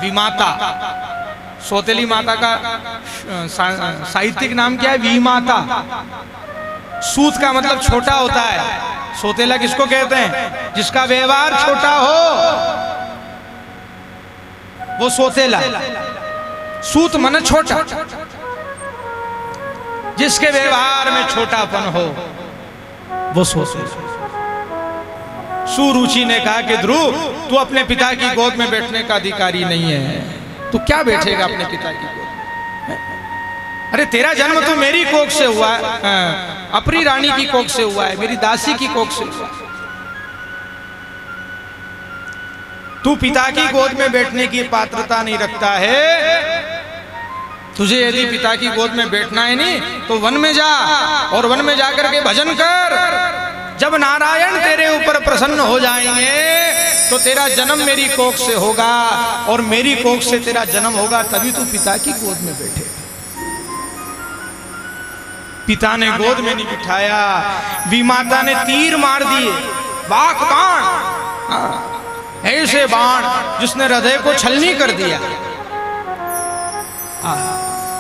विमाता। सौतेली माता का साहित्यिक नाम क्या है? विमाता। सूत का मतलब छोटा होता है। सौतेला किसको कहते हैं? जिसका व्यवहार छोटा हो वो सौतेला। सूत मन छोटा, जिसके व्यवहार में छोटापन हो वो सौतेला। सुरुचि ने कहा कि ध्रुव, तू अपने पिता की गोद में बैठने का अधिकारी नहीं है। तू क्या बैठेगा अपने पिता की गोद में? अरे तेरा जन्म तो मेरी कोख से हुआ है, अपनी रानी की कोख से हुआ है, मेरी दासी की कोख से हुआ है। तू पिता की गोद में बैठने की पात्रता नहीं रखता है। तुझे यदि पिता की गोद में बैठना है नहीं तो वन में जा, और वन में जाकर के भजन कर। जब नारायण तेरे ऊपर प्रसन्न हो जाएंगे तो तेरा जन्म मेरी कोख से होगा, और मेरी कोख से तेरा जन्म होगा, तभी तू पिता की गोद में बैठे। पिता ने गोद में नहीं बिठाया, विमाता ने तीर मार दिए, बाक बाण, ऐसे बाण जिसने हृदय को छलनी कर दिया।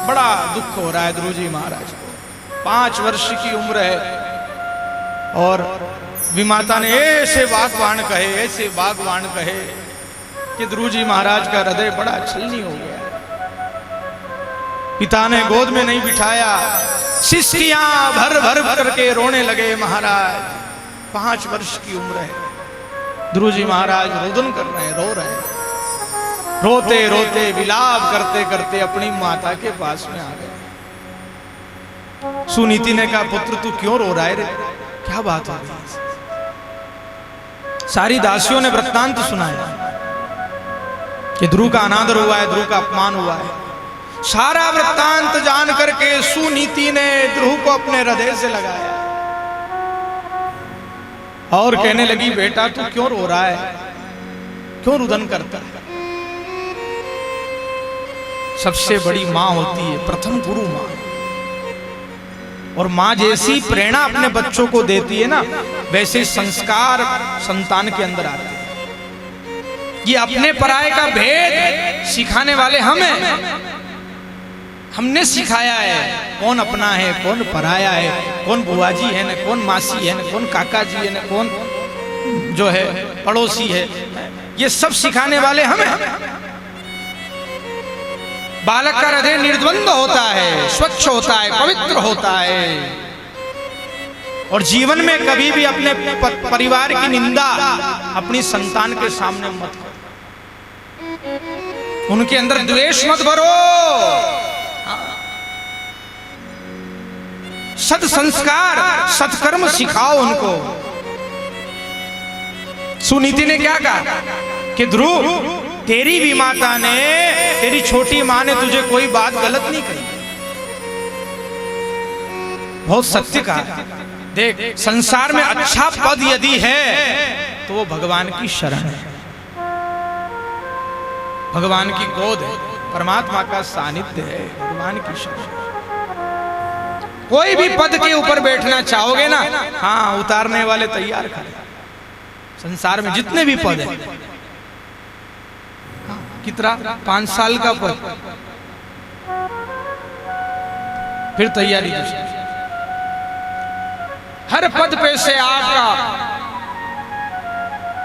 बड़ा दुख हो रहा है ध्रुव जी महाराज को। 5 वर्ष की उम्र है और विमाता ने ऐसे बागवान कहे, ऐसे बागवान कहे कि ध्रुव जी महाराज का हृदय बड़ा छलनी हो गया। पिता ने गोद में नहीं बिठाया, सिसकियां भर भर करके रोने लगे महाराज। 5 वर्ष की उम्र है, ध्रुव जी महाराज रोदन कर रहे हैं, रो रहे हैं। रोते रोते विलाप करते करते अपनी माता के पास में आ गए। सुनीति ने कहा, पुत्र तू क्यों रो रहा है रे? क्या बात हो रही? सारी दासियों ने वृत्तांत सुनाया कि ध्रुव का अनादर हुआ है, ध्रुव का अपमान हुआ है। सारा वृत्तांत जान करके सुनीति ने ध्रुव को अपने हृदय से लगाया और कहने लगी, बेटा तू क्यों रो रहा है, क्यों रुदन करता है? सबसे बड़ी माँ होती है प्रथम गुरु माँ, और माँ जैसी प्रेरणा अपने बच्चों को देती है ना, वैसे संस्कार संतान के अंदर आते हैं। ये अपने पराये का भेद सिखाने वाले हम हैं। हमने सिखाया है कौन अपना है, कौन पराया है, कौन बुआ जी है, न कौन मासी है, न कौन काका जी है, न कौन जो है पड़ोसी है। ये सब सिखाने वाले हम हैं। बालक का हृदय निर्द्वंद होता है, स्वच्छ होता है, पवित्र होता है, और जीवन में कभी भी अपने परिवार की निंदा अपनी संतान के सामने मत करो। उनके अंदर द्वेष मत भरो। सद संस्कार सत्कर्म सिखाओ उनको। सुनीति ने क्या कहा कि ध्रुव, तेरी विमाता ने, तेरी छोटी माँ ने तुझे कोई बात गलत नहीं कही, बहुत सत्य कहा। देख, संसार में अच्छा पद यदि है तो वो भगवान की शरण है, भगवान की गोद है, परमात्मा का सानिध्य है, भगवान की शरण। कोई भी पद के ऊपर बैठना चाहोगे ना, हाँ, उतारने वाले तैयार खड़े। संसार में जितने भी पद हैं, कितना 5 साल का पद, फिर तैयारी दूसरी। हर पद पे से आपका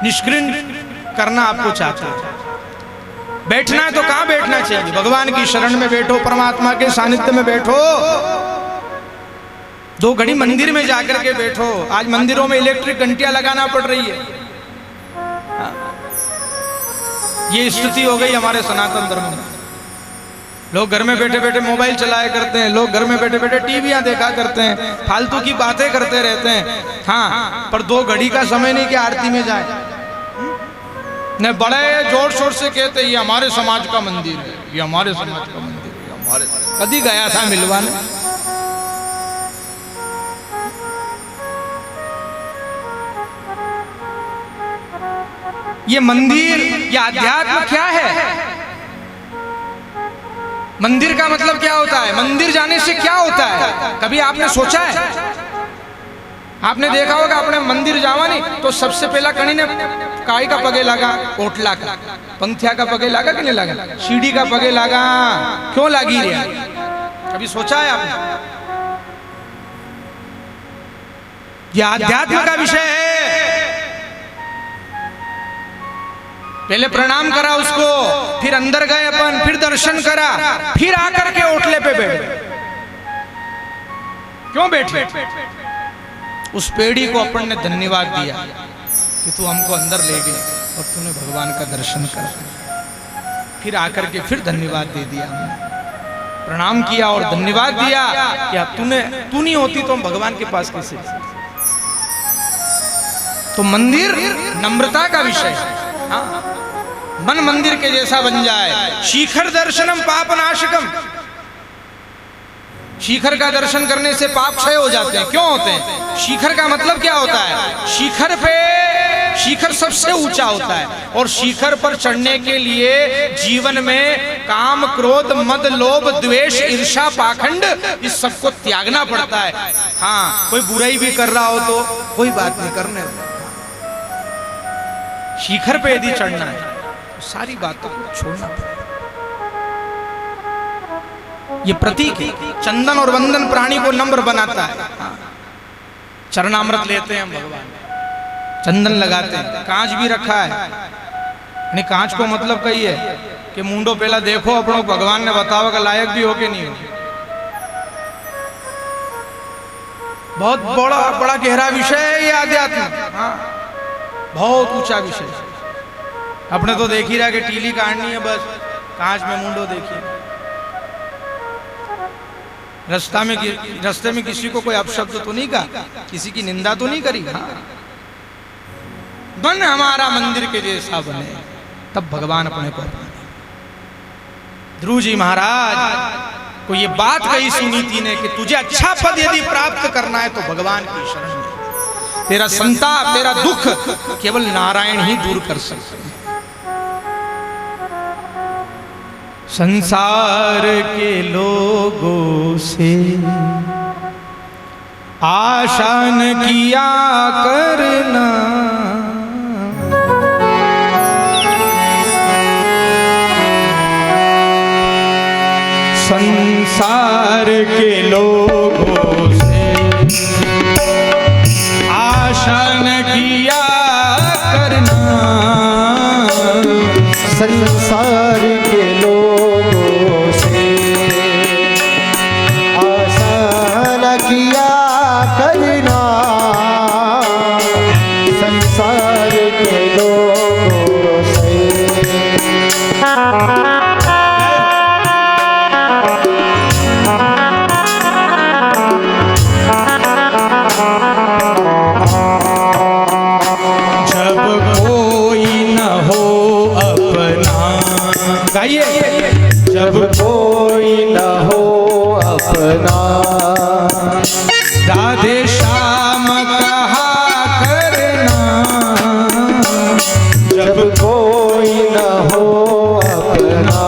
निष्क्रिय करना आपको चाहता है। बैठना है तो कहां बैठना चाहिए? भगवान की शरण में बैठो, परमात्मा के सानिध्य में बैठो। 2 घड़ी मंदिर में जाकर के बैठो। आज मंदिरों में इलेक्ट्रिक घंटियां लगाना पड़ रही है। ये स्थिति हो गई हमारे सनातन धर्म में। लोग घर में बैठे बैठे मोबाइल चलाया करते हैं, लोग घर में बैठे बैठे टीवियां देखा करते हैं, फालतू की बातें करते रहते हैं। हाँ, पर 2 घड़ी का समय नहीं कि आरती में जाए। न बड़े जोर शोर से कहते ये हमारे समाज का मंदिर है, ये हमारे समाज का मंदिर है, हमारे। कभी गया था मिलवाने? ये मंदिर, ये अध्यात्म क्या है? मंदिर का मतलब क्या होता है? मंदिर जाने से क्या होता है? कभी आपने सोचा है? आपने देखा होगा अपने मंदिर जावा नहीं तो सबसे पहला कहीं ने काय का पगे लगा, ओटला का, पंथिया का पगे लगा कि नहीं लगा, सीढ़ी का पगे लगा, क्यों लगी रे? कभी सोचा है आपने? यह अध्यात्म का विषय है। पहले प्रणाम करा उसको, फिर अंदर गए अपन, फिर दर्शन करा, फिर आकर के ओटले पे बैठे। क्यों बैठे? उस पेड़ी को अपन ने धन्यवाद दिया कि तू हमको अंदर ले गई और तूने भगवान का दर्शन कर, फिर आकर के फिर धन्यवाद दे दिया, प्रणाम किया और धन्यवाद दिया कि अब तू नहीं होती तो हम भगवान के पास कैसे? तो मंदिर नम्रता का विषय है। हाँ, मन मंदिर के जैसा बन जाए। शिखर दर्शनम पाप नाशकम, शिखर का दर्शन करने से पाप क्षय हो जाते हैं। क्यों होते हैं? शिखर का मतलब क्या होता है? शिखर सबसे ऊंचा होता है और शिखर पर चढ़ने के लिए जीवन में काम, क्रोध, मद, लोभ, द्वेष, ईर्ष्या, पाखंड, इस सबको त्यागना पड़ता है। हाँ, कोई बुराई भी कर रहा हो तो कोई बात नहीं करने। शिखर पे यदि चढ़ना है तो सारी बातों को छोड़ना पड़ेगा। ये प्रतीक है। चंदन और वंदन प्राणी को नम्र बनाता है। चरणामृत लेते हैं हम भगवान, चंदन लगाते हैं, कांच भी रखा है। नहीं, कांच को मतलब कही है कि मुंडो पहला देखो अपनों, भगवान ने बताओ कि लायक भी हो कि नहीं हो। बहुत बड़ा गहरा विषय है ये अध्यात्म। हाँ, बहुत ऊंचा विषय। अपने तो देख ही रहा कि टीली काटनी है, बस कांच में मुंडो देखिए। रास्ते में किसी को कोई अपशब्द तो नहीं कहा, किसी की निंदा तो नहीं करी। हाँ, मन हमारा मंदिर के जैसा बने, तब भगवान अपने को अपने। ध्रुव जी महाराज को ये बात कही सुनीति ने कि तुझे अच्छा पद यदि प्राप्त करना है तो भगवान की शरण ले। तेरा संताप, तेरा दुख केवल नारायण ही दूर कर सकते हैं। संसार के लोगों से आशा न किया करना, संसार के लोगों से आशा न किया करना, संसार के लोगों से आशा न किया करना, संसार के लोगों से। जब कोई न हो अपना, राधे श्याम कहा करना। जब कोई न हो अपना,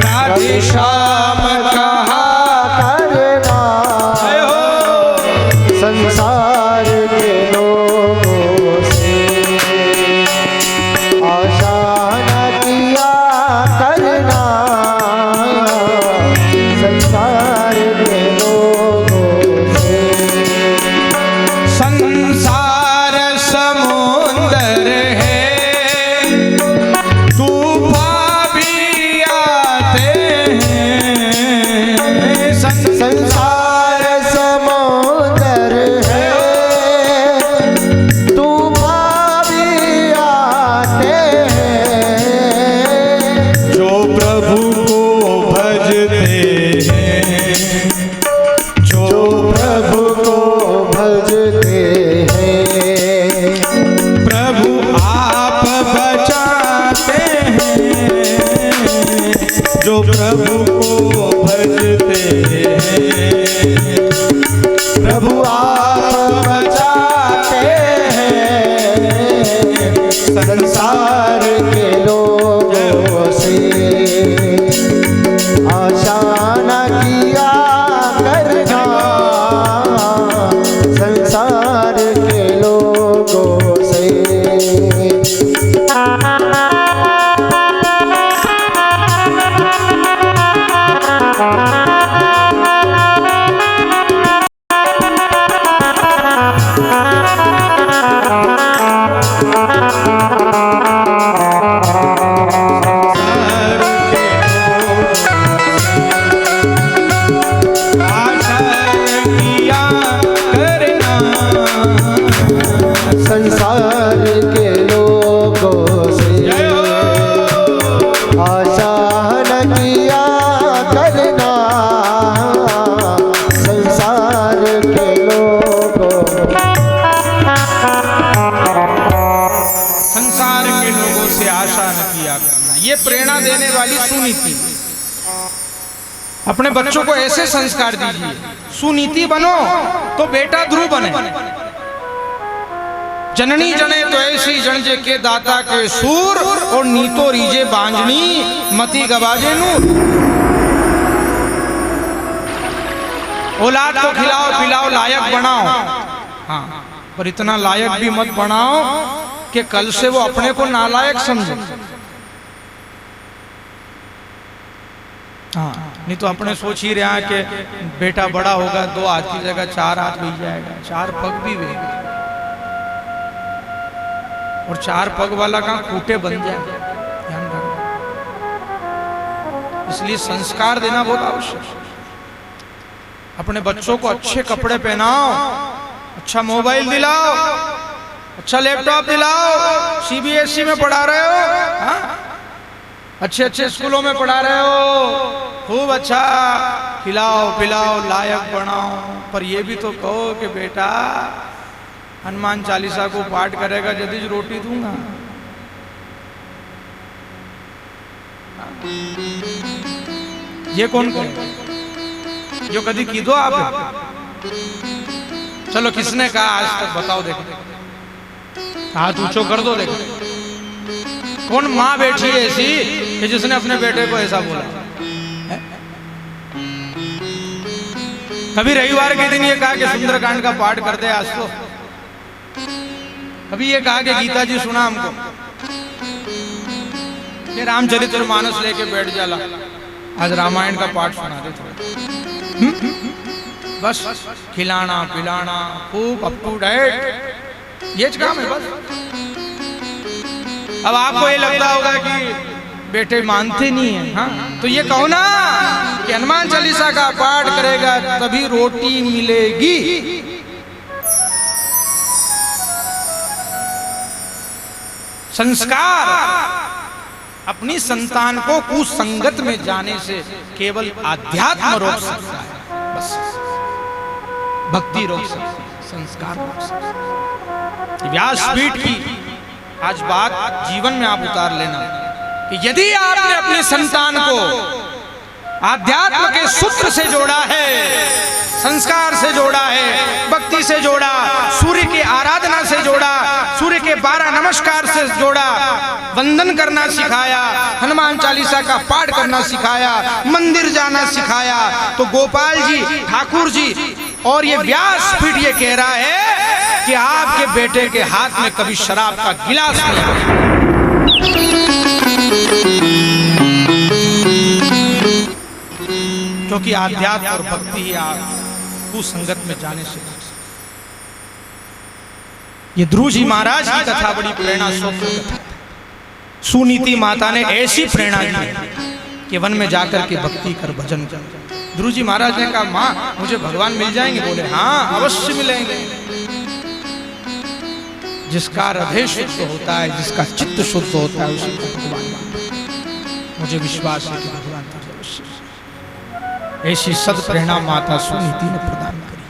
राधे श्याम कहा करना, संसार के लोगों से आशा न किया करना, संसार के लोगों से। संसार समुंदर है, तूफान भी आते हैं। संसार समुंदर है, तूफान भी आते हैं। जो प्रभु को भजते हैं, जो प्रभु को भजते हैं, प्रभु आप बचाते हैं। जो प्रभु को भजते हैं, प्रभु आप बचाते हैं। संसार के लोगों से आशा न किया करना, दिया करना। ये प्रेरणा देने वाली सुनीति। अपने बच्चों को ऐसे संस्कार दीजिए, सुनीति बनो तो बेटा ध्रुव बने। जननी जने तो ऐसी जनजे के दाता के सूर, और नीतो रीजे बांझनी मती गवाजे नूर। औलाद को खिलाओ पिलाओ लायक बनाओ, हाँ, पर इतना लायक भी मत बनाओ कि कल से वो अपने को नालायक समझे। हाँ, नहीं तो अपने सोच ही रहा कि बेटा बड़ा होगा 2 हाथ की जगह 4 हाथ मिल जाएगा, 4 पग भी वेगा, और 4 पग वाला कहाँ खूंटे बन जाए, ध्यान रखना। इसलिए संस्कार देना बहुत आवश्यक है। अपने बच्चों को अच्छे कपड़े पहनाओ, अच्छा मोबाइल दिलाओ, अच्छा लैपटॉप दिलाओ। सीबीएसई में पढ़ा रहे हो, हाँ? अच्छे अच्छे स्कूलों में पढ़ा रहे हो, खूब अच्छा खिलाओ पिलाओ लायक बनाओ। पर ये भी तो कहो कि बेटा हनुमान चालीसा को पाठ करेगा जदीज रोटी दूंगा। ये कौन कहे जो कभी की दो आप? चलो किसने कहा आज तक बताओ, देखो हाथ ऊंचो कर दो, देखो कौन माँ बैठी है ऐसी कि जिसने अपने बेटे को ऐसा बोला है? कभी रविवार के दिन ये कहा कि सुंदरकांड का पाठ कर दे आज तो? कभी ये कहा कि गीता जी सुना हमको? ये रामचरितमानस लेके बैठ जाला, आज रामायण का पाठ सुना दे थोड़ा। बस खिलाना पिलाना खूब अप टू डेट, ये काम है बस। अब आपको ये लगता होगा कि बेटे मानते नहीं है, हाँ? तो ये कहो ना कि हनुमान चालीसा का पाठ करेगा तभी रोटी मिलेगी। संस्कार अपनी संतान को कुसंगत में जाने से केवल आध्यात्म रोक सकता है, बस भक्ति रोक सकती है, संस्कार रोक सकता है। व्यासपीठ की आज बात जीवन में आप उतार लेना कि यदि आपने अपने संतान को आध्यात्म के सूत्र से जोड़ा है, संस्कार से जोड़ा है, भक्ति से जोड़ा, सूर्य की आराधना से जोड़ा, सूर्य के 12 नमस्कार से जोड़ा, वंदन करना सिखाया, हनुमान चालीसा का पाठ करना सिखाया, मंदिर जाना सिखाया, तो गोपाल जी ठाकुर जी और ये व्यासपीठ ये कह रहा है कि आपके बेटे के हाथ में कभी शराब का गिलास नहीं आया। क्योंकि आध्यात्म और भक्ति ही आप कुसंगत में जाने से। ये ध्रुव जी महाराज की कथा बड़ी प्रेरणा स्रोत। सुनीति माता ने ऐसी प्रेरणा दी कि वन में जाकर के भक्ति कर भजन कर। ध्रुव जी महाराज ने कहा माँ मुझे भगवान मिल जाएंगे? बोले हाँ अवश्य मिलेंगे। जिसका हृदय शुद्ध होता है, जिसका चित्त शुद्ध होता है, उसी को भगवान मानता है। मुझे विश्वास है कि भगवान तुझे अवश्य। ऐसी सद प्रेरणा माता सुनीति ने प्रदान करी।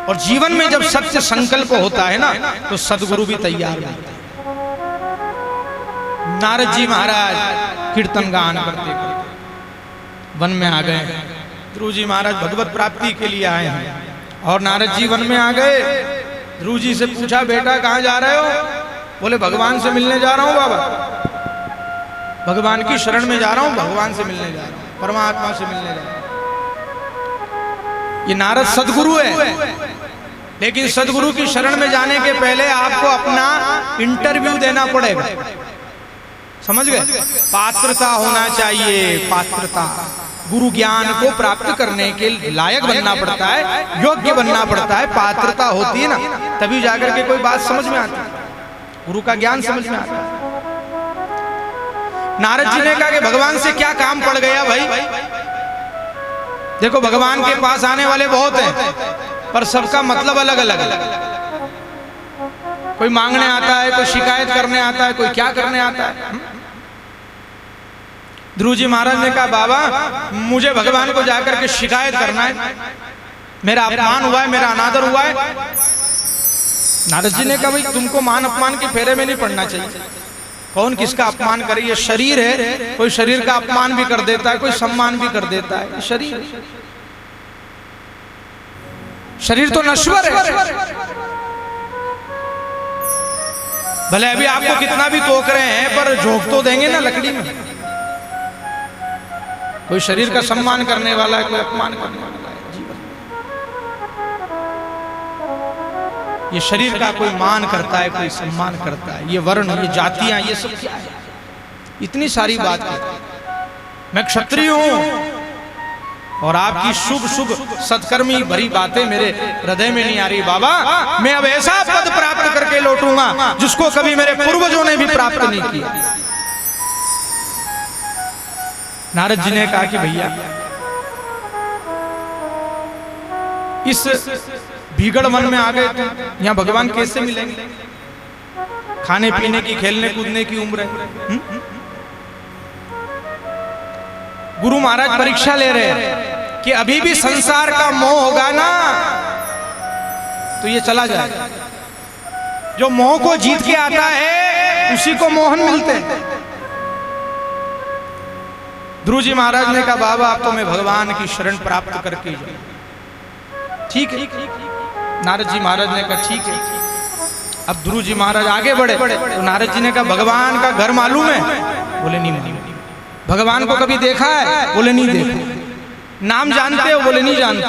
और जीवन में जब सत्य संकल्प होता है ना, तो सदगुरु भी तैयार होता है। नारद जी महाराज कीर्तन गान करते करते वन में आ गए। ध्रुव जी महाराज भगवत प्राप्ति के लिए आए हैं और नारद जी वन में आ गए। ध्रुव जी से पूछा बेटा कहाँ जा रहे हो? बोले भगवान से मिलने जा रहा हूँ बाबा, भगवान की शरण में जा रहा हूँ, भगवान से मिलने जा रहा हूँ, परमात्मा से मिलने जा रहा हूँ। ये नारद सदगुरु है, लेकिन सदगुरु की शरण में जाने के पहले आपको अपना इंटरव्यू देना पड़ेगा। समझ गए? पात्रता होना चाहिए, पात्रता। गुरु ज्ञान को प्राप्त करने के लायक बनना पड़ता है, योग्य बनना पड़ता है। पात्रता होती है ना, तभी जाकर के कोई बात समझ में आती है, गुरु का ज्ञान समझ में आता है। नारद जी ने कहा कि भगवान से क्या काम पड़ गया भाई? देखो भगवान के पास आने वाले बहुत हैं, पर सबका मतलब अलग अलग है। कोई मांगने आता है, कोई शिकायत करने आता है, कोई क्या करने आता है। ध्रुव जी महाराज ने कहा बाबा मुझे भगवान को जाकर के शिकायत करना है, मेरा अपमान हुआ है, मेरा अनादर हुआ है। नारद जी ने कहा भाई तुमको मान अपमान के फेरे में नहीं पड़ना चाहिए, कौन किसका अपमान करे? ये शरीर है, कोई शरीर का अपमान भी कर देता है, कोई सम्मान भी कर देता है। शरीर शरीर तो नश्वर है। भले अभी आपको कितना भी तोक रहे हैं, पर झोंक तो देंगे ना लकड़ी में। कोई शरीर का सम्मान करने वाला है, कोई अपमान करने वाला है। जीवन ये शरीर का कोई मान करता है, कोई सम्मान करता है। ये वर्ण, ये जातियां, ये सब क्या है? इतनी सारी बात है। मैं क्षत्रिय हूं और आपकी शुभ शुभ सत्कर्मी भरी बातें मेरे हृदय में नहीं आ रही। बाबा, मैं अब ऐसा पद प्राप्त करके लौटूंगा जिसको कभी मेरे पूर्वजों ने भी प्राप्त नहीं किया। नारद जी ने कहा कि भैया, इस भीगड़ वन में आ गए थे, यहाँ भगवान कैसे मिलेंगे? खाने पीने की, खेलने कूदने की उम्र है। गुरु महाराज परीक्षा ले रहे हैं कि अभी भी संसार का मोह होगा ना तो ये चला जाएगा। जो मोह को जीत के आता है उसी को मोहन मिलते हैं। ध्रुव जी महाराज ने कहा, बाबा अब तो मैं भगवान की शरण प्राप्त करके जाऊं। ठीक है। नारद जी महाराज ने कहा ठीक है। अब ध्रुव जी महाराज आगे बढ़े तो नारद जी ने कहा, भगवान का घर मालूम है? बोले नहीं मालूम। भगवान को कभी देखा है? बोले नहीं देखा। नाम जानते हो? बोले नहीं जानते।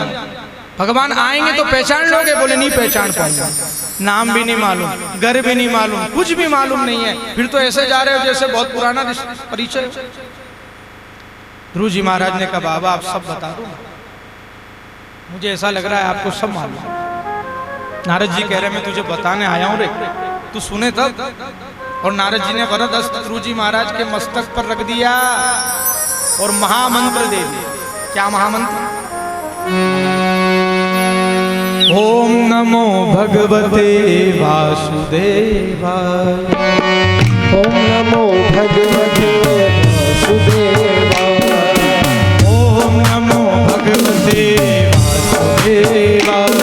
भगवान आएंगे तो पहचान लोगे? बोले नहीं पहचान पाऊंगा। नाम भी नहीं मालूम, घर भी नहीं मालूम, कुछ भी मालूम नहीं है। फिर तो ऐसे जा रहे हो जैसे बहुत पुराना परिचय। ध्रुव जी महाराज ने कहा, बाबा आप सब बता दो, मुझे ऐसा लग रहा है आपको सब मालूम। नारद जी कह रहे मैं तुझे बताने आया हूं रे, तू सुने तब। और नारद जी ने वरद हस्त ध्रुव जी महाराज के मस्तक पर रख दिया और महामंत्र दे दिया। क्या महामंत्र? ओम नमो भगवते वासुदेवाय। ओम नमो भगवते वासुदेवाय। ओम नमो भगवते वासुदेवाय।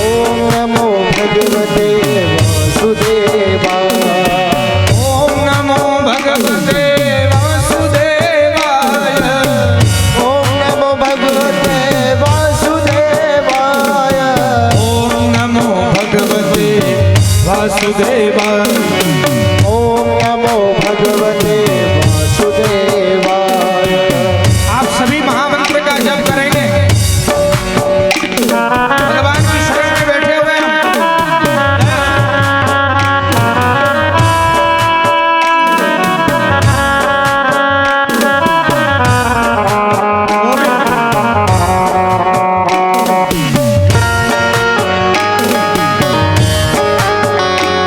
ओम नमो भगवते वासुदेवाय। ओम नमो भगवते वासुदेवाय। ओम नमो भगवते वासुदेवाय। ओम नमो भगवते वासुदेवाय। ओम नमो भगवते वासुदेवाय। आप सभी महामंत्र का जप करेंगे। भगवान की शरण में बैठे हुए हैं।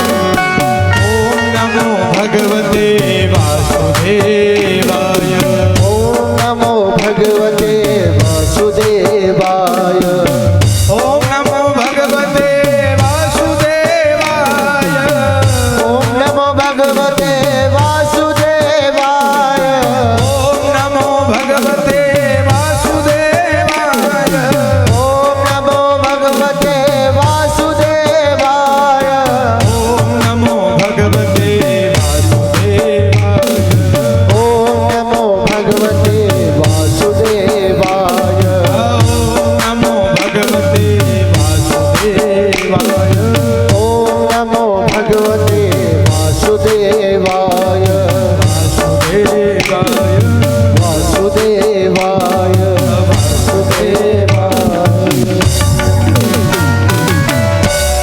ओम नमो भगवते वासुदेवाय। ओम नमो भगवते वासुदेवाय। ओम नमो भगवते वासुदेवाय। ओम नमो भगवते वासुदेवाय। ओम नमो भगवते वासुदेवाय। ओम नमो भगवते वासुदेवाय। ओम नमो भगवते वासुदेवाय। ओम नमो भगवते वासुदेवाय। ओम नमो भगवते वासुदेवाय। ओम नमो भगवते वासुदेवाय। वासुदेवाय। वासुदेवाय।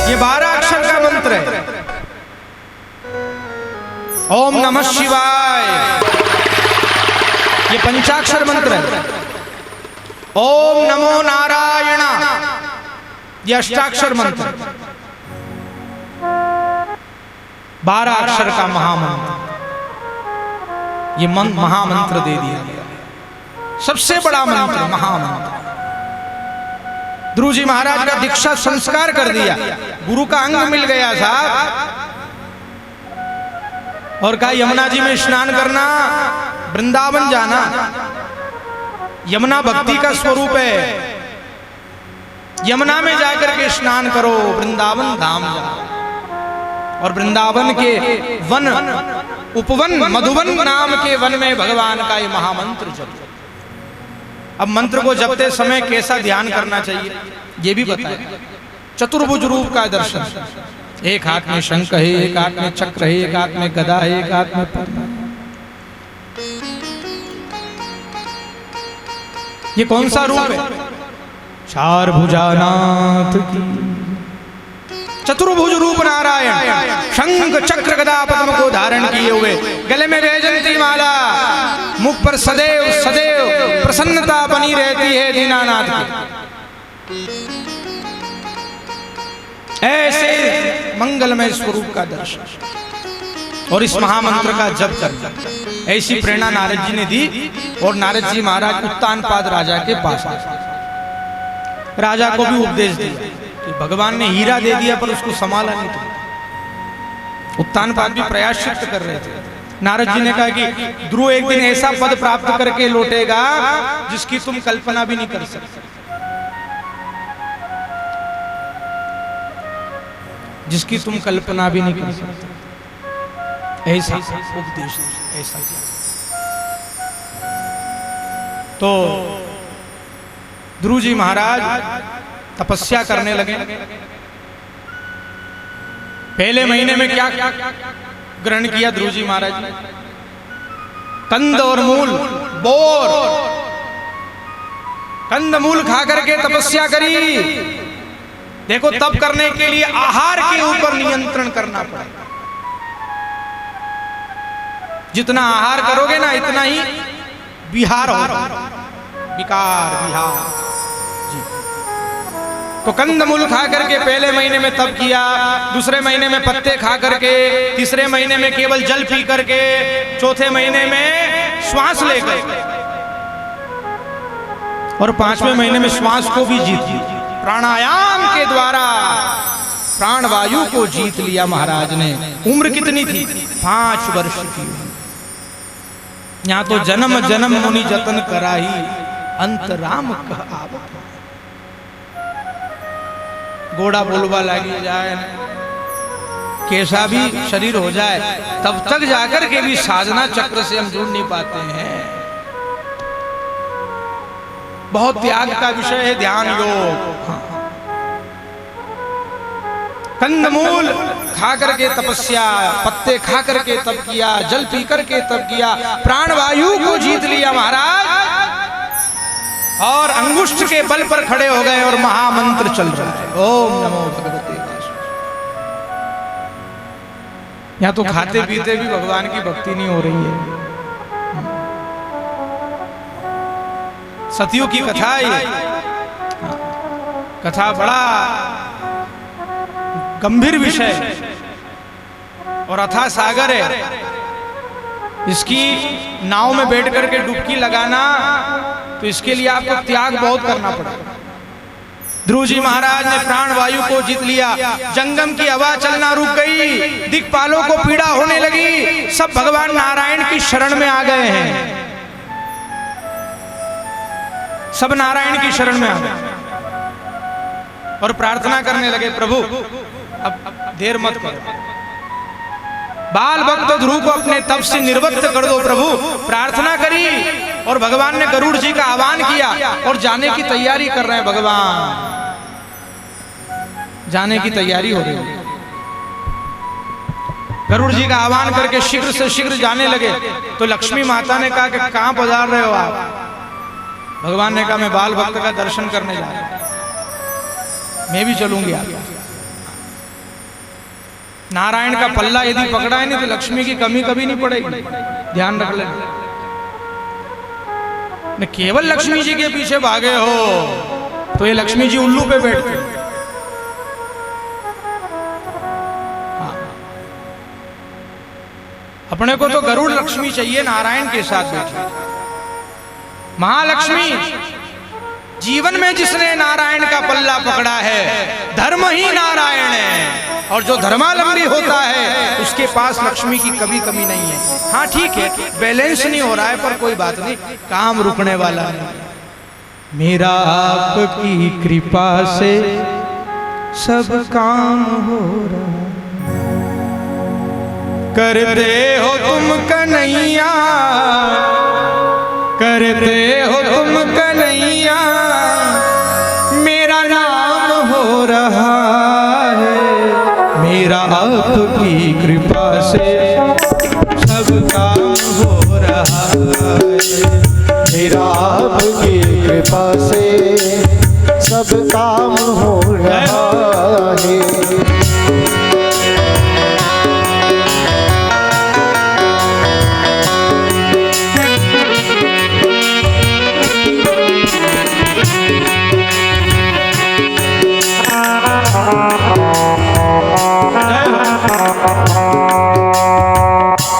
ये 12 अक्षर का मंत्र है। ओम नमः शिवाय ये पंचाक्षर मंत्र है। ओम नमो नारायण ये अष्टाक्षर मंत्र है। 12 अक्षर का महामंत्र, ये महामंत्र दे दिया गया। सबसे बड़ा मंत्र महामंत्र। ध्रुव जी महाराज का दीक्षा संस्कार कर दिया, गुरु का अंग मिल गया साहब। और कहा यमुना जी में स्नान करना, वृंदावन जाना। यमुना भक्ति का स्वरूप है। यमुना में जाकर के स्नान करो, वृंदावन धाम जाओ। और वृंदावन के वन उपवन मधुवन नाम के वन में भगवान का ये महामंत्र जप। अब मंत्र को जपते समय कैसा ध्यान करना चाहिए ये भी बताया। चतुर्भुज रूप का दर्शन, एक हाथ में शंख है, एक हाथ में चक्र है, एक हाथ में गदा है, एक हाथ में पद्म। ये कौन सा रूप है? चार भुजानाथ की चतुर्भुज रूप नारायण, शंख चक्र गदा पद्म को धारण किए हुए, गले में वैजयंती माला, मुख पर सदैव सदैव प्रसन्नता बनी रहती है दीनानाथ की। ऐसे मंगलमय स्वरूप का दर्शन और इस महामंत्र का जप कर, ऐसी प्रेरणा नारद जी ने दी। और नारद जी महाराज उत्तानपाद राजा के पास आए, राजा को भी उपदेश दिया कि भगवान ने हीरा दे दिया पर उसको संभाला नहीं था। उत्तानपाद भी प्रयासशित कर रहे थे। नारद जी ने कहा कि ध्रुव एक दिन ऐसा पद प्राप्त करके लौटेगा जिसकी तुम कल्पना भी नहीं कर सकते, जिसकी तुम कल्पना भी नहीं कर सकते। ऐसा उपदेश, ऐसा। तो ध्रुव जी महाराज तपस्या करने लगे। पहले महीने में क्या ग्रहण किया ध्रुव जी महाराज ने? कंद और मूल, बोर, कंद मूल खा करके तपस्या करी। देखो, तप करने के लिए आहार के ऊपर नियंत्रण करना पड़ेगा। जितना आहार करोगे ना इतना ही विहार होगा, विकार विहार जी। तो कंदमूल खा करके पहले महीने में तप किया, दूसरे महीने में पत्ते खा करके, तीसरे महीने में केवल जल पी करके, चौथे महीने में श्वास लेकर, और पांचवें महीने में श्वास को भी जीत लिया। प्राणायाम के द्वारा प्राणवायु को जीत लिया महाराज ने। उम्र कितनी थी? 5 वर्ष की। यहाँ तो जन्म जन्म मुनि जतन कराही, अंत राम कह आवत। घोड़ा बोलवा लगी जाए, कैसा भी शरीर हो जाए, तब तक जाकर के भी साधना चक्र से हम जुड़ नहीं पाते हैं। बहुत त्याग का विषय है ध्यान योग। हाँ। कंदमूल खा करके तपस्या, पत्ते खा करके तप किया, जल पी करके तप किया, प्राणवायु को जीत लिया महाराज, और अंगुष्ठ के बल पर खड़े हो गए और महामंत्र चल रहा है, ओम नमो भगवते वासुदेवाय। यहां तो खाते पीते भी भगवान की भक्ति नहीं हो रही है। सतियों की कथा है, कथा बड़ा गंभीर विषय और अथाह सागर है। इसकी नाव में बैठ करके डुबकी लगाना, तो इसके लिए आपको त्याग बहुत करना पड़ेगा। ध्रुव जी महाराज ने प्राणवायु को जीत लिया, जंगम की हवा चलना रुक गई, दिक्पालों को पीड़ा होने लगी, सब भगवान नारायण की शरण में आ गए हैं, सब नारायण की शरण में आ गए और प्रार्थना करने लगे, प्रभु अब देर मत करो, बाल भक्त ध्रुव को अपने तप से निर्वक्त कर दो प्रभु। प्रार्थना करी और भगवान ने गरुड़ जी का आह्वान किया और जाने की तैयारी कर रहे हैं। भगवान जाने की तैयारी हो रही है। गरुड़ जी का आह्वान करके शीघ्र से शीघ्र जाने लगे। तो लक्ष्मी माता ने कहा कि कहां पधार रहे हो आप? भगवान ने कहा मैं बाल भक्त का दर्शन करने जा रहा हूं, मैं भी चलूंगी आप। नारायण का पल्ला यदि पकड़ा है नहीं तो लक्ष्मी की कमी कभी नहीं पड़ेगी, ध्यान रख लेना। न केवल लक्ष्मी जी के पीछे भागे हो तो ये लक्ष्मी जी उल्लू पे बैठते। हाँ। अपने को तो गरुड़ लक्ष्मी चाहिए, नारायण के साथ बैठे। महालक्ष्मी जीवन में जिसने नारायण का पल्ला पकड़ा है, धर्म ही नारायण है, और जो धर्मावलंबी होता है उसके पास लक्ष्मी की कभी कमी नहीं है। हाँ ठीक है, बैलेंस नहीं हो रहा है पर कोई बात नहीं, काम रुकने वाला है। मेरा आपकी कृपा से सब काम हो रहा, करते हो तुम कन्हैया, करते हो तुम कन्हैया, मेरा नाम हो रहा है। मेरा आपकी कृपा से सब काम हो रहा है। मेरा आपकी कृपा से सब काम हो रहा है।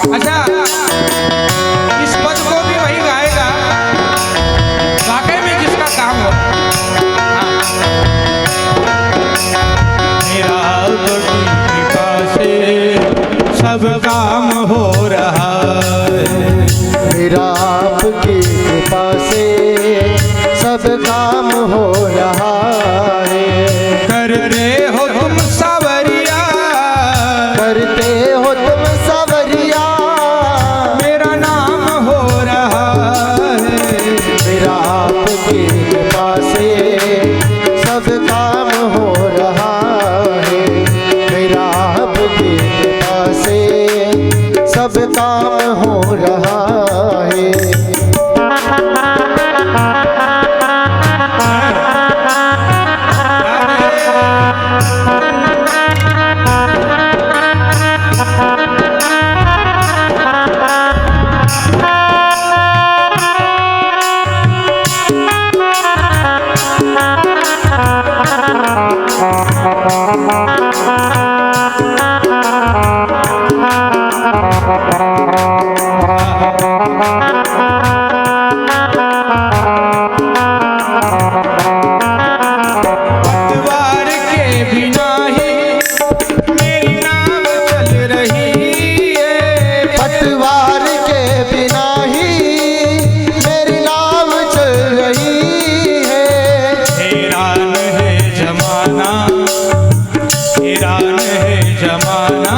अच्छा, इस पद को भी वही गाएगा वाकई में जिसका काम हो। मेरा आपकी कृपा से सब काम हो रहा है। मेरा आपकी कृपा से सब काम हो रहा है। करते हो तुम सावरिया, करते हो तुम सावरिया, मेरा नाम हो रहा है। मेरा आपकी कृपा से सब काम हो रहा है। मेरा आपकी कृपा से सब काम हो रहा है। पतवार के बिना ही मेरी नाव चल रही है। पतवार के बिना ही मेरी नाव चल रही है। हैरान है जमाना, हैरान है जमाना,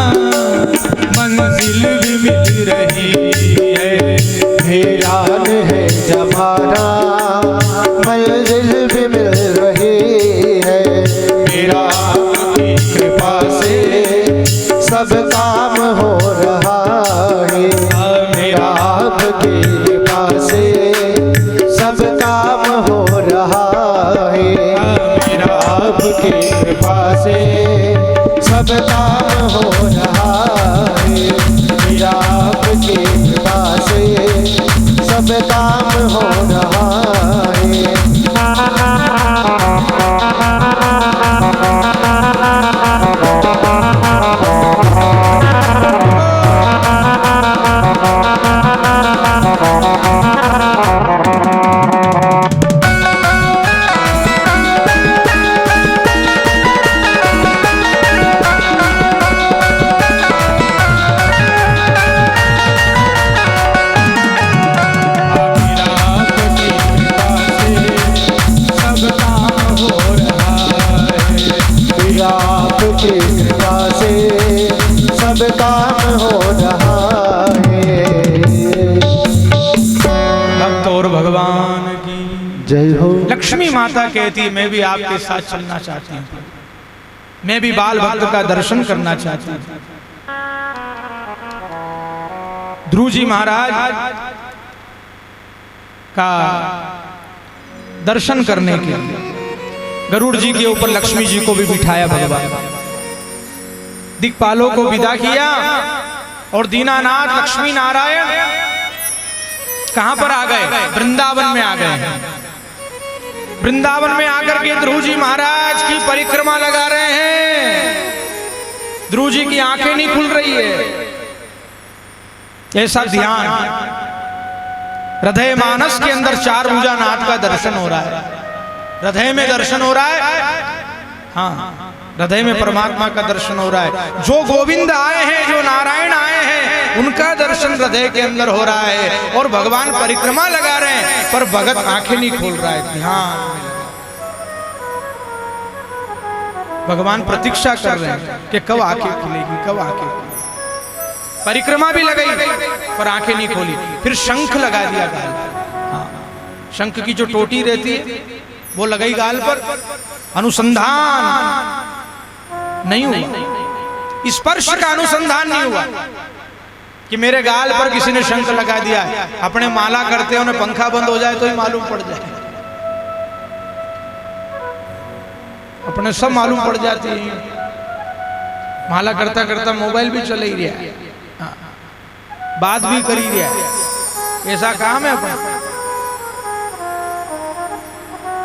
मंजिल भी मिल रही है। हैरान है जमाना, मंजिल भी मिल रही है। मेरा आपकी कृपा से सब काम हो रहा है। मेरा आपकी कृपा से सब काम हो रहा है। मेरा आपकी कृपा से सब काम हो रहा है। मेरा आपकी कृपा से सब काम हो रहा है। मेरा आपकी कृपा से सब काम हो रहा है। मेरा आपकी कृपा से सब काम हो रहा है। भक्त और भगवान की जय हो। लक्ष्मी माता कहती है, मैं भी आपके साथ चलना चाहती हूँ, मैं भी बाल भक्त का दर्शन करना चाहती हूँ। ध्रुव जी महाराज का दर्शन करने के लिए गरुड़ जी के ऊपर लक्ष्मी जी को भी बिठाया भगवान, दिक्पालों को विदा किया और दीनानाथ लक्ष्मी नारायण कहां पर आ गए? वृंदावन में आ गए। वृंदावन में आकर के ध्रुव जी महाराज की परिक्रमा लगा रहे हैं। ध्रुव जी की आंखें नहीं खुल रही है। ऐसा ध्यान हृदय मानस के अंदर चार भुजा नाथ का दर्शन हो रहा है। हृदय में दर्शन हो रहा है। हाँ, हृदय में परमात्मा का दर्शन हो रहा है। जो गोविंद आए हैं, जो नारायण आए हैं, उनका दर्शन हृदय के अंदर हो रहा है। और भगवान परिक्रमा लगा रहे हैं, पर भगत आंखें नहीं खोल रहा है। ध्यान भगवान प्रतीक्षा कर रहे हैं कि कब आंखें खुलेगी, कब आंखें खुलेगी। परिक्रमा भी लगाई पर आंखें नहीं खोली। फिर शंख लगा दिया गाल पर। हाँ, शंख की जो टोटी रहती है वो लगाई गाल पर। अनुसंधान नहीं हुआ, स्पर्श का अनुसंधान नहीं हुआ कि मेरे गाल पर किसी ने शंख लगा दिया है। अपने माला करते हैं, उन्हें पंखा बंद हो जाए तो ही मालूम पड़ जाए, अपने सब मालूम पड़ जाती है। माला करता करता मोबाइल भी चल ही रहा है, बात भी कर ही रहा है, ऐसा काम है अपना।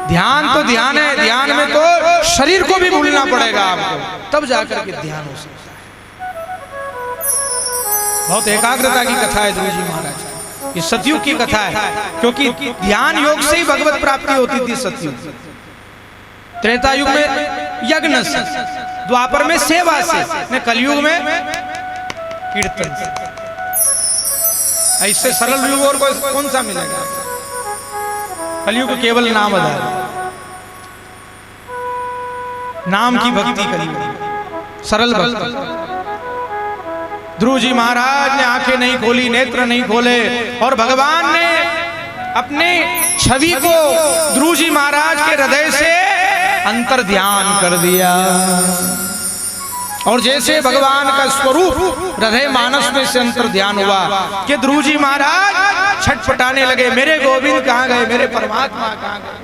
ध्यान तो ध्यान है, ध्यान में तो शरीर को भी भूलना पड़ेगा आपको, तब जाकर के ध्यान हो सकता है। बहुत एकाग्रता की कथा है ध्रुव जी महाराज, ये सतयुग की कथा है, क्योंकि ध्यान योग से ही भगवत प्राप्ति होती थी सतयुग। त्रेता युग में यज्ञ से, द्वापर में सेवा से, कलयुग में कीर्तन से। ऐसे सरल युग और कौन सा मिलेगा? कलयुग केवल नाम आधार, नाम की भक्ति कलयुग, सरल भक्ति। ध्रुव जी महाराज ने आंखें नहीं खोली, नेत्र नहीं खोले, और भगवान ने अपने छवि को ध्रुव जी महाराज के हृदय से अंतर ध्यान कर दिया। और जैसे भगवान का स्वरूप हृदय मानस में से अंतर ध्यान हुआ कि ध्रुव जी महाराज छटपटाने लगे, मेरे गोविंद कहाँ गए, मेरे परमात्मा कहाँ गए,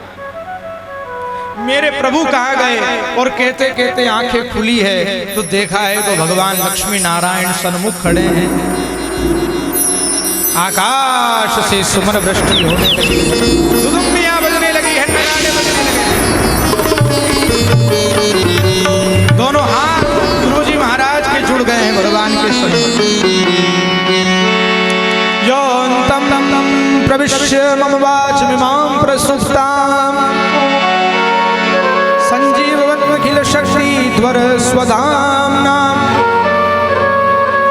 मेरे प्रभु कहाँ गए। और कहते कहते आंखें खुली है तो देखा है तो भगवान लक्ष्मी नारायण सन्मुख खड़े हैं। आकाश से सुमन वृष्टि होने लगी, दुदुम्बियां बजने लगी है, नगाड़े बजने लगे। दोनों हाथ ध्रुव जी महाराज के जुड़ गए हैं भगवान के सन्मुख। योऽन्तं प्रविश्य मम वाचमिमां प्रसुप्तां संजीवयन्नखिल शक्तिधर स्वधाम्नां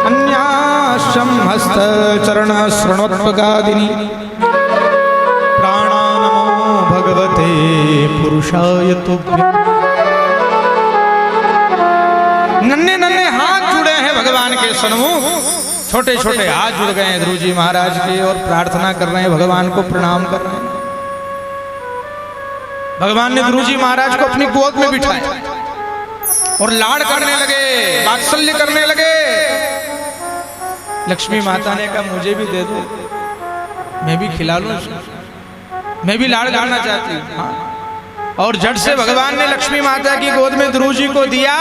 अन्याशं हस्तचरण शृण्वत्वगादिनी प्राणानमो भगवते पुरुषाय तुभ्यम्। नन्हे नन्हे हाथ जुड़े हैं भगवान के सन्मुख, छोटे छोटे हाथ जुड़ गए हैं ध्रुव जी महाराज के, और प्रार्थना कर रहे हैं, भगवान को प्रणाम कर रहे हैं। भगवान ने ध्रुव जी महाराज को अपनी गोद में बिठाया और लाड़ करने लगे, वात्सल्य करने लगे। लक्ष्मी माता ने कहा मुझे भी दे दो, मैं भी खिला लूं, मैं भी लाड़ करना चाहती हूँ। हाँ। और झट से भगवान ने लक्ष्मी माता की गोद में ध्रुव जी को दिया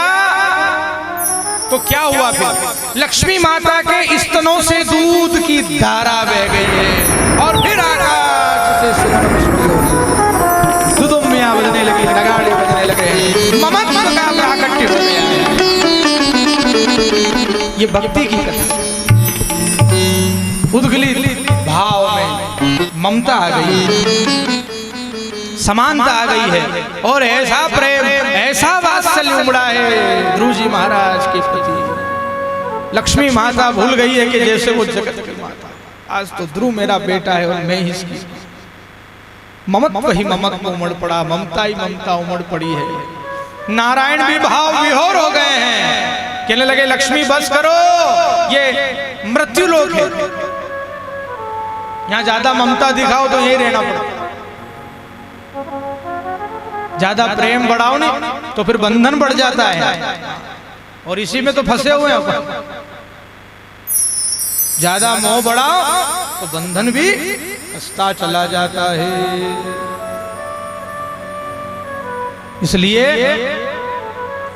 तो क्या हुआ? फिर लक्ष्मी माता के स्तनों से दूध की धारा बह गई है, और फिर आकाश से दुदुम्बियां बजने लगी, नगाड़े बजने लगे, ममत्व का प्राकट्य हो गया है। ये भक्ति की कथा, उद्गलित भाव में ममता आ गई, समानता आ गई है, और ऐसा प्रेम, ऐसा वात्सल्य उमड़ा है ध्रुव जी महाराज के प्रति। लक्ष्मी माता भूल गई है कि जैसे वो जगत की माता, आज तो ध्रुव मेरा बेटा है और मैं ही इसकी। ममत्व ही ममत्व उमड़ पड़ा, ममता ही ममता उमड़ पड़ी है। नारायण भी भाव विभोर हो गए हैं, कहने लगे लक्ष्मी बस करो, ये मृत्यु लोक है, यहाँ ज्यादा ममता दिखाओ तो यही रहना पड़ेगा। ज्यादा प्रेम बढ़ाओ नहीं तो फिर बंधन बढ़ जाता है, और इसी में तो फंसे हुए हैं। ज्यादा मोह बढ़ाओ तो बंधन भी फंसता चला जाता है। इसलिए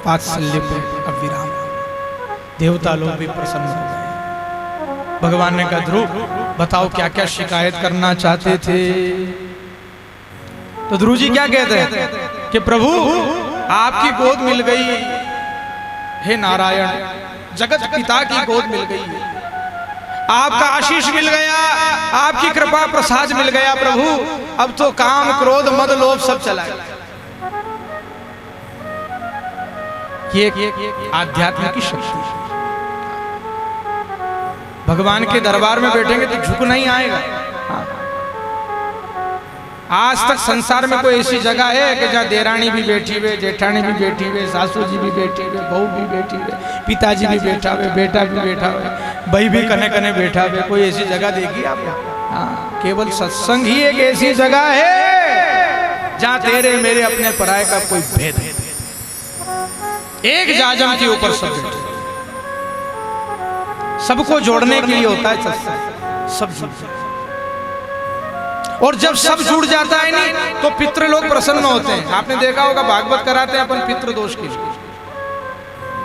वात्सल्य पे अब विराम। देवता लोग भी प्रसन्न हो गए। भगवान ने कहा ध्रुव बताओ क्या क्या शिकायत करना चाहते थे? तो ध्रुव जी क्या कहते हैं कि प्रभु आपकी गोद मिल गई, हे नारायण, जगत पिता की गोद मिल गई, आपका आशीष मिल गया, आपकी कृपा प्रसाद मिल गया प्रभु। अब तो काम क्रोध मद लोभ सब चला गया। ये आध्यात्म की शक्ति। भगवान के दरबार में बैठेंगे तो झुक नहीं आएगा। आज तक संसार में कोई ऐसी जगह है कि जहाँ देरानी भी बैठी हुए, जेठानी भी बैठी हुए, सासू जी भी बैठी हुए, बहू भी बैठी हुए, पिताजी भी बैठा हुए, बेटा भी बैठा हुए, भाई भी कने कने बैठा हुए, कोई ऐसी जगह देखी आप? हाँ, केवल सत्संग ही एक ऐसी जगह है जहाँ तेरे मेरे अपने पराये का कोई भेद है। एक जाजम के ऊपर सब बैठे, सबको जोड़ने के लिए होता है सत्संग, सब जुड़ जाए। और जब सब जुड़ जाता है नहीं तो पितृ लोग प्रसन्न होते हैं। आपने देखा होगा भागवत कराते हैं अपन पितृ दोष के लिए,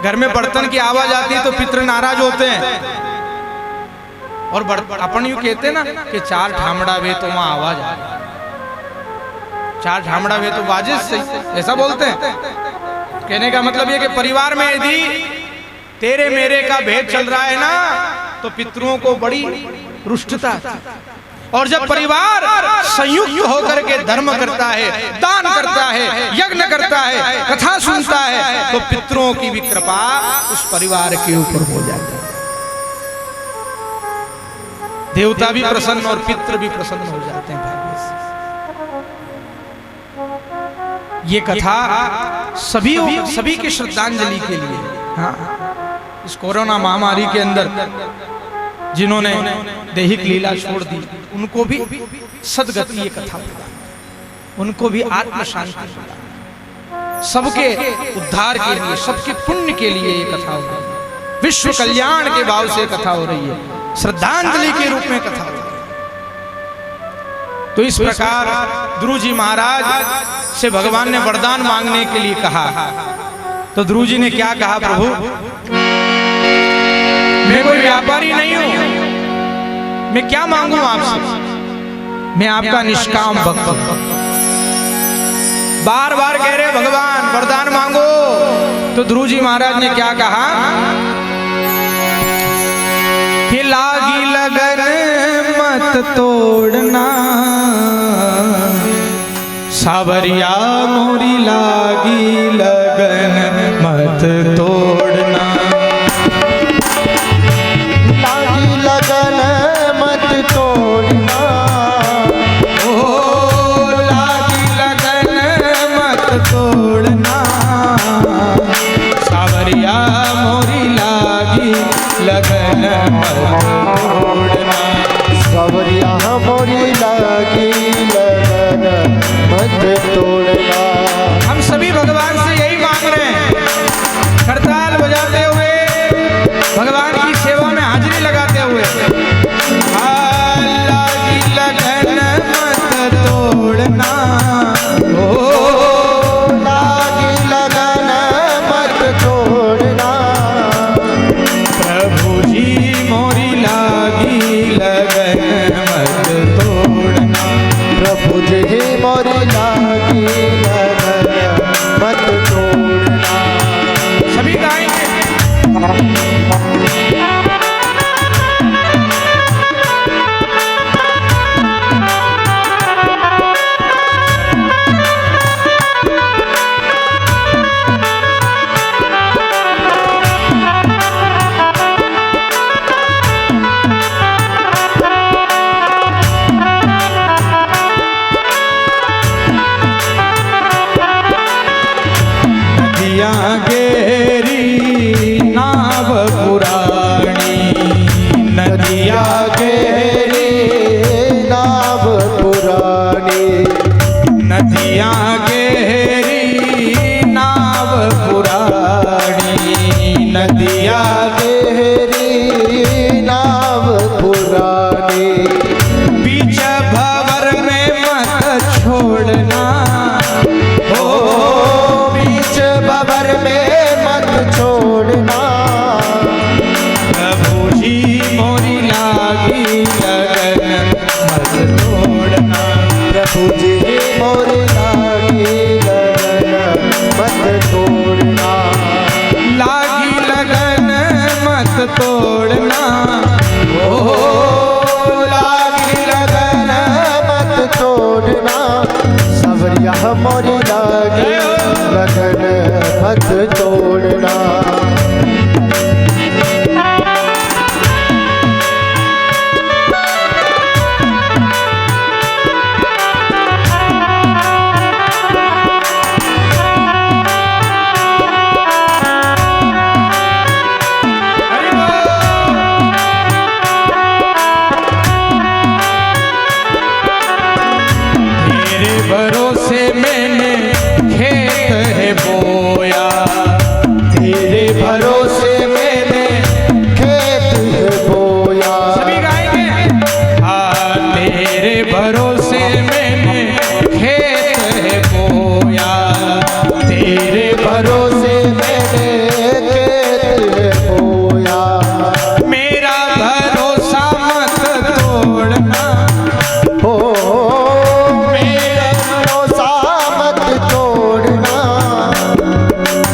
घर में बर्तन की आवाज आती है तो पितृ नाराज होते हैं। और अपन यूं कहते हैं ना कि चार ठामड़ा वे तो वहां आवाज आ, चार ठामड़ा वे तो बाजिश सही, ऐसा बोलते हैं। कहने का मतलब ये कि परिवार में यदि तेरे मेरे का भेद चल रहा है ना तो पितरों को बड़ी रुष्टता। और जब परिवार संयुक्त होकर के धर्म करता है, दान करता है, यज्ञ करता है, कथा सुनता है तो पितरों की भी कृपा उस परिवार के ऊपर हो जाती है। देवता भी प्रसन्न और पितृ भी प्रसन्न हो जाते हैं भाग्य से। ये कथा सभी की श्रद्धांजलि के लिए, हाँ, इस कोरोना महामारी के अंदर जिन्होंने दैहिक लीला छोड़ दी उनको भी सदगति ये कथा प्रदान, उनको भी आत्म शांति, सबके उद्धार के लिए, सबके पुण्य के लिए ये कथा हो रही है। विश्व कल्याण के भाव से कथा हो रही है, श्रद्धांजलि के रूप में कथा हो रही है। तो इस प्रकार ध्रुव जी महाराज से भगवान ने वरदान मांगने के लिए कहा। तो ध्रुव जी ने क्या कहा? प्रभु मैं कोई व्यापारी नहीं हूं, मैं क्या मांगू आपसे? मैं आपका निष्काम भक्त। बार बार कह रहे भगवान वरदान मांगो। तो ध्रुव जी महाराज ने क्या कहा कि लागी लगन मत तोड़ना, सावरिया मोरी लागी लगन मत तोड़ना, लागी लगन मत तोड़ना, ओ लागी लगन मत तोड़ना, सावरिया मोरी लागी लगन मत तोड़ना, सावरिया मोरी लागी लगन मत तोड़ना। हम सभी भगवान से यही मांग रहे हैं, करताल बजाते हुए, भगवान की सेवा में हाजिरी लगाते हुए, लागी लगन मत तोड़ना, ओ लागी लगन मत तोड़ना, प्रभु जी मोरी लागी लगन मत तोड़ना, प्रभु जी मोरी लागी लगन मत तोड़ना। सभी गाएंगे। गेरी नाव पुराणी, नदिया गेरी नाव पुरानी, नदिया गेरी नाव पुराणी, नदिया गेरी नाव पुरानी, बीच भंवर में मत छोड़ना, ओ बीच भंवर में मत छोड़ना, प्रभु जी मोरी लागी लगन मत तोड़ना, प्रभु जी मोरी लागी लगन मत तोड़ना, लागी लगन मत तोड़ना, ओ लागी लगन मत तोड़ना, सावरिया मोरी लागी लगन मत तोड़ना। तेरे भरोसे मैंने खेत बोया, तेरे भरोसे मैंने खेत बोया, मेरा भरोसा मत तोड़ना, हो मेरा भरोसा मत तोड़ना,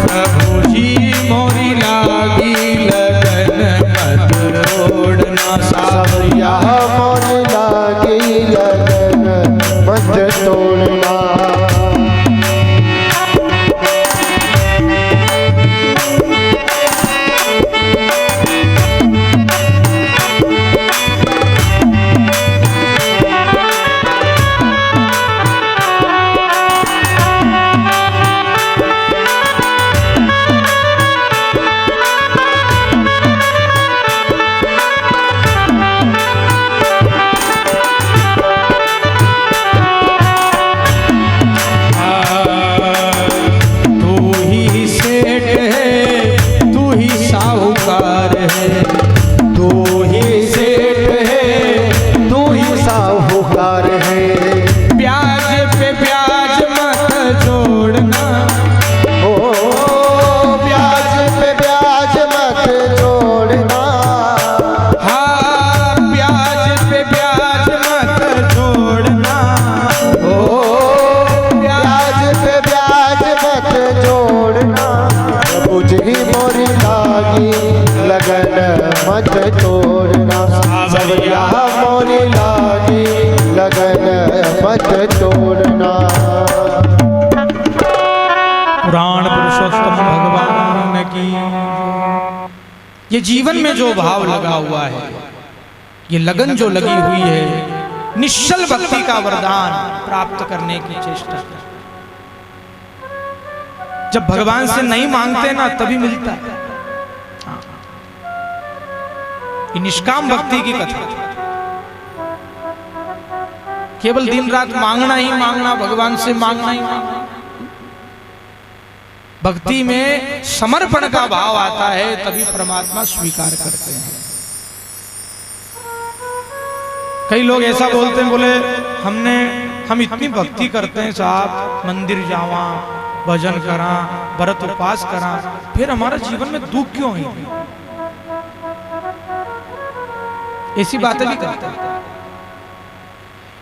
प्रभु जी मोरी लागी लगन मत तोड़ना, सावरिया मोरी लागी लगन मत तोड़ना। मत तोड़ना, सावरिया मोरी लागी लगन मत तोड़ना। पुराण पुरुषोत्तम भगवान की। ये जीवन में जो भाव लगा हुआ है, ये लगन जो लगी हुई है, निश्चल भक्ति का वरदान प्राप्त करने की चेष्टा। जब भगवान से नहीं मांगते ना तभी मिलता है। ये निष्काम भक्ति की कथा, केवल दिन रात मांगना ही मांगना, भगवान से मांगना ही मांगना। भक्ति में समर्पण का भाव आता है तभी परमात्मा स्वीकार करते हैं। कई लोग ऐसा बोलते हैं, बोले हम इतनी भक्ति करते हैं साहब, मंदिर जावा, भजन करा, व्रत उपवास करा, फिर हमारा जीवन में दुख क्यों है? ऐसी बातें भी करते हैं।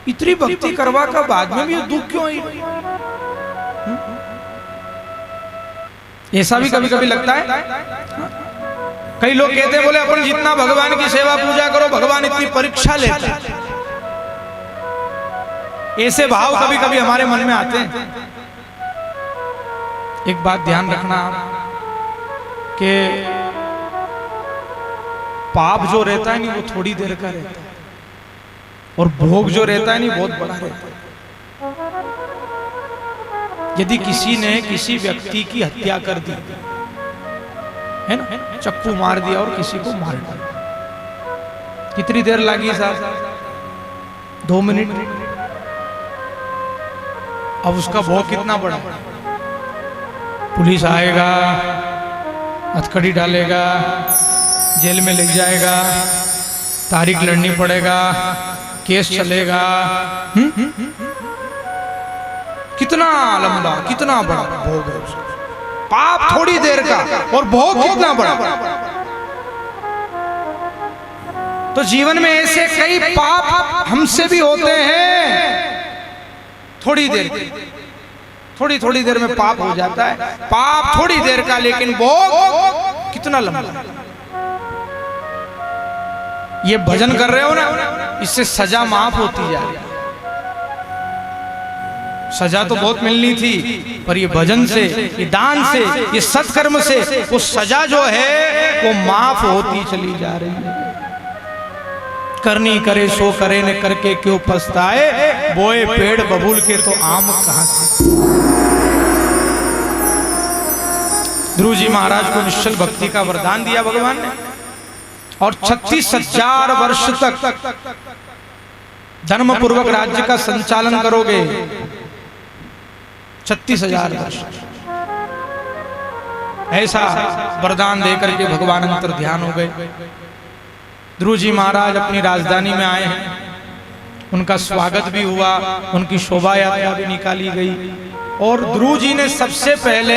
इतनी भक्ति करवा का बाद में भी दुख क्यों है? ऐसा भी कभी कभी लगता है। कई लोग कहते हैं, बोले अपन जितना भगवान की सेवा पूजा करो, भगवान इतनी परीक्षा लेता है। ऐसे भाव कभी कभी हमारे मन में आते हैं। एक बात ध्यान रखना कि पाप जो रहता है नहीं वो थोड़ी देर का रहता है, और भोग जो रहता है नहीं बहुत बड़ा रहता है। यदि किसी ने किसी व्यक्ति की हत्या कर दी है ना, चक्कू मार दिया और किसी को मार दिया, कितनी देर लगी साहब? 2 मिनट। अब उसका भोग कितना बड़ा? पुलिस आएगा, हथकड़ी डालेगा, जेल में ले जाएगा, तारीख लड़नी पड़ेगा, केस चलेगा। कितना लंबा, कितना बड़ा भोग है उसका। पाप थोड़ी देर का और भोग कितना बड़ा। तो जीवन में ऐसे कई पाप हमसे भी होते हैं। थोड़ी देर, थोड़ी देर में पाप हो जाता है। पाप थोड़ी देर का, लेकिन भोग कितना लंबा। ये भजन कर रहे हो ना, इससे सजा माफ होती जा रही है। सजा तो बहुत मिलनी थी, पर ये भजन से, ये दान से, ये सत्कर्म से वो सजा जो है वो माफ होती चली जा रही है। करनी करे सो करे, न करके क्यों पछताए, बोए पेड़ बबूल के तो आम कहां से। ध्रुव जी महाराज को निश्चल भक्ति का वरदान दिया भगवान ने, और 36,000 वर्ष तक धर्म पूर्वक राज्य का संचालन करोगे। 36,000 वर्ष ऐसा वरदान देकर के भगवान अंतर ध्यान हो गए। ध्रुव जी महाराज अपनी राजधानी में आए हैं, उनका स्वागत भी हुआ, उनकी शोभा यात्रा भी निकाली गई। और ध्रुव जी ने सबसे पहले